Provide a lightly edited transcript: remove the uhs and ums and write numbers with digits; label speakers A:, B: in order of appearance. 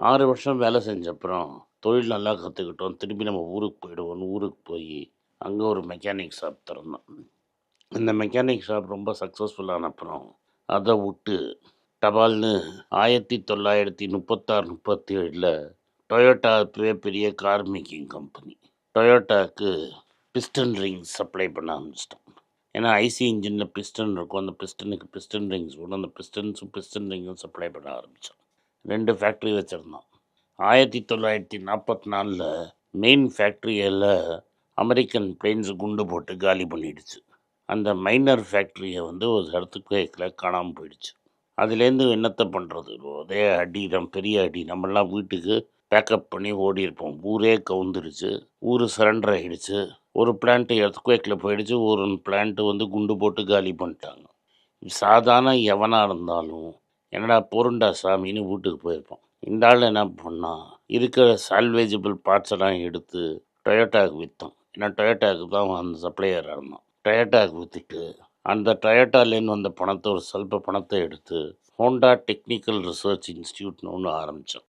A: 6 வருஷம் வேலை செஞ்ச அப்புறம் தொழில் நல்லா கற்றுக்கிட்டோம். திரும்பி நம்ம ஊருக்கு போயிடுவோம்னு ஊருக்கு போய் அங்கே ஒரு மெக்கானிக் ஷாப் திறந்தோம். இந்த மெக்கானிக் ஷாப் ரொம்ப சக்ஸஸ்ஃபுல்லான அப்புறம் அதை விட்டு டபால்னு 1936 37ல் டொயோட்டா பெரிய கார் மேக்கிங் கம்பெனி டொயோட்டாவுக்கு பிஸ்டன் ரிங்ஸ் சப்ளை பண்ண ஆரம்பிச்சிட்டோம். ஏன்னா ஐசி இன்ஜினில் பிஸ்டன் இருக்கும், அந்த பிஸ்டனுக்கு பிஸ்டன் ரிங்ஸ் கூட அந்த பிஸ்டன் ரிங்கும் சப்ளை பண்ண ஆரம்பித்தோம். 2 ஃபேக்ட்ரி வச்சுருந்தோம். 1944ல் மெயின் ஃபேக்ட்ரியில் அமெரிக்கன் பிளேன்ஸு குண்டு போட்டு காலி பண்ணிடுச்சு. அந்த மைனர் ஃபேக்ட்ரியை ஒரு இடத்துக்கு காணாமல் போயிடுச்சு. அதுலேருந்து என்னத்தை பண்ணுறது, ஒரே அடி தான், பெரிய அடி. நம்மளாம் வீட்டுக்கு பேக்கப் பண்ணி ஓடி இருப்போம். ஊரே கவுந்துருச்சு, ஊர் சரண்டர் ஆகிடுச்சு. ஒரு பிளான்ட்டு எர்த்குவேக்கில் போயிடுச்சு, ஒரு பிளான்ட்டு குண்டு போட்டு காலி பண்ணிட்டாங்க. சாதாரண எவனாக இருந்தாலும் என்னடா போருண்டா சாமின்னு வீட்டுக்கு போயிருப்போம். இந்த ஆள் என்ன பண்ணால் இருக்கிற சால்வேஜபிள் பார்ட்ஸ் எல்லாம் எடுத்து டொயோட்டாவுக்கு விற்றோம். ஏன்னா டொயோட்டாவுக்கு தான் அந்த சப்ளையராக இருந்தோம். டொயோட்டாவுக்கு விற்றுட்டு அந்த டொயோட்டாலேருந்து வந்த பணத்தை, ஒரு சொல்ப பணத்தை எடுத்து ஹோண்டா டெக்னிக்கல் ரிசர்ச் இன்ஸ்டியூட்னு ஒன்று ஆரம்பித்தோம்.